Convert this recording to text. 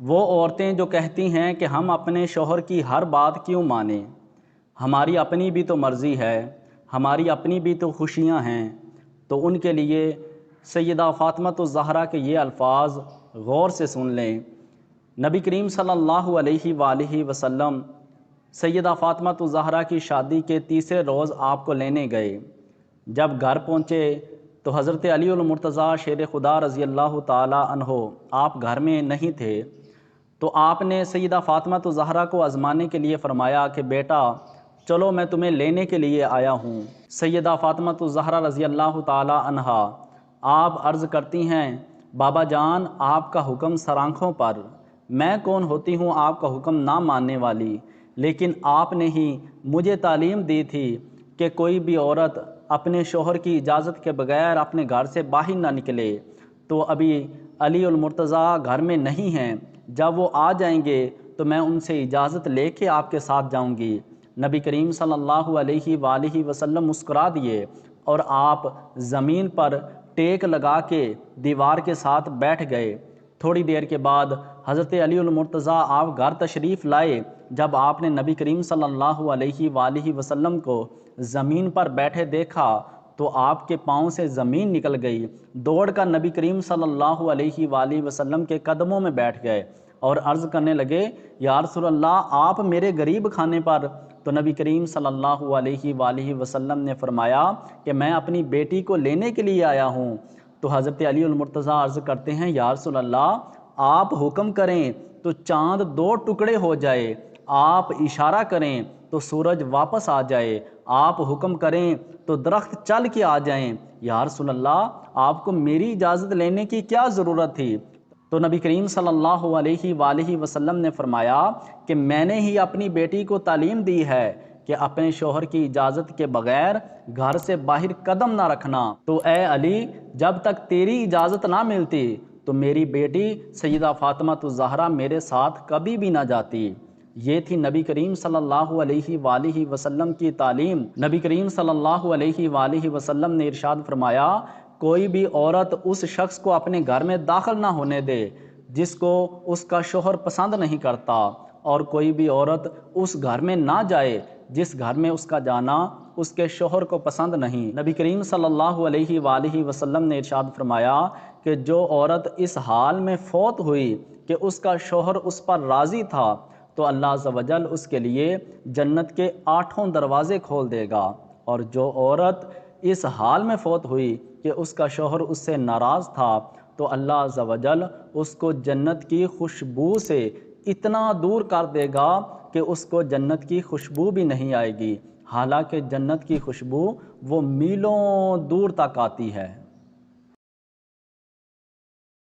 وہ عورتیں جو کہتی ہیں کہ ہم اپنے شوہر کی ہر بات کیوں مانیں، ہماری اپنی بھی تو مرضی ہے، ہماری اپنی بھی تو خوشیاں ہیں، تو ان کے لیے سیدہ فاطمہ الزہرا کے یہ الفاظ غور سے سن لیں۔ نبی کریم صلی اللہ علیہ وآلہ وسلم سیدہ فاطمہ الزہرا کی شادی کے تیسرے روز آپ کو لینے گئے۔ جب گھر پہنچے تو حضرت علی المرتضیٰ شیر خدا رضی اللہ تعالی عنہ آپ گھر میں نہیں تھے، تو آپ نے سیدہ فاطمہ الزہرا کو آزمانے کے لیے فرمایا کہ بیٹا چلو میں تمہیں لینے کے لیے آیا ہوں۔ سیدہ فاطمہ الزہرا رضی اللہ تعالی عنہا آپ عرض کرتی ہیں بابا جان آپ کا حکم سر آنکھوں پر، میں کون ہوتی ہوں آپ کا حکم نہ ماننے والی، لیکن آپ نے ہی مجھے تعلیم دی تھی کہ کوئی بھی عورت اپنے شوہر کی اجازت کے بغیر اپنے گھر سے باہر نہ نکلے۔ تو ابھی علی المرتضیٰ گھر میں نہیں ہیں، جب وہ آ جائیں گے تو میں ان سے اجازت لے کے آپ کے ساتھ جاؤں گی۔ نبی کریم صلی اللہ علیہ وآلہ وسلم مسکرا دیے اور آپ زمین پر ٹیک لگا کے دیوار کے ساتھ بیٹھ گئے۔ تھوڑی دیر کے بعد حضرت علی المرتضیٰ آپ گھر تشریف لائے۔ جب آپ نے نبی کریم صلی اللہ علیہ وآلہ وسلم کو زمین پر بیٹھے دیکھا تو آپ کے پاؤں سے زمین نکل گئی، دوڑ کر نبی کریم صلی اللہ علیہ وآلہ وسلم کے قدموں میں بیٹھ گئے اور عرض کرنے لگے یا رسول اللہ آپ میرے غریب کھانے پر؟ تو نبی کریم صلی اللہ علیہ وآلہ وسلم نے فرمایا کہ میں اپنی بیٹی کو لینے کے لیے آیا ہوں۔ تو حضرت علی المرتضیٰ عرض کرتے ہیں یا رسول اللہ آپ حکم کریں تو چاند دو ٹکڑے ہو جائے، آپ اشارہ کریں تو سورج واپس آ جائے، آپ حکم کریں تو درخت چل کے آ جائیں، یا رسول اللہ آپ کو میری اجازت لینے کی کیا ضرورت تھی؟ تو نبی کریم صلی اللہ علیہ وآلہ وسلم نے فرمایا کہ میں نے ہی اپنی بیٹی کو تعلیم دی ہے کہ اپنے شوہر کی اجازت کے بغیر گھر سے باہر قدم نہ رکھنا، تو اے علی جب تک تیری اجازت نہ ملتی تو میری بیٹی سیدہ فاطمہ الزہرا میرے ساتھ کبھی بھی نہ جاتی۔ یہ تھی نبی کریم صلی اللہ علیہ وآلہ وسلم کی تعلیم۔ نبی کریم صلی اللہ علیہ وآلہ وسلم نے ارشاد فرمایا کوئی بھی عورت اس شخص کو اپنے گھر میں داخل نہ ہونے دے جس کو اس کا شوہر پسند نہیں کرتا، اور کوئی بھی عورت اس گھر میں نہ جائے جس گھر میں اس کا جانا اس کے شوہر کو پسند نہیں۔ نبی کریم صلی اللہ علیہ وآلہ وسلم نے ارشاد فرمایا کہ جو عورت اس حال میں فوت ہوئی کہ اس کا شوہر اس پر راضی تھا تو اللہ عز و جل اس کے لیے جنت کے 8 دروازے کھول دے گا، اور جو عورت اس حال میں فوت ہوئی کہ اس کا شوہر اس سے ناراض تھا تو اللہ عز و جل اس کو جنت کی خوشبو سے اتنا دور کر دے گا کہ اس کو جنت کی خوشبو بھی نہیں آئے گی، حالانکہ جنت کی خوشبو وہ میلوں دور تک آتی ہے۔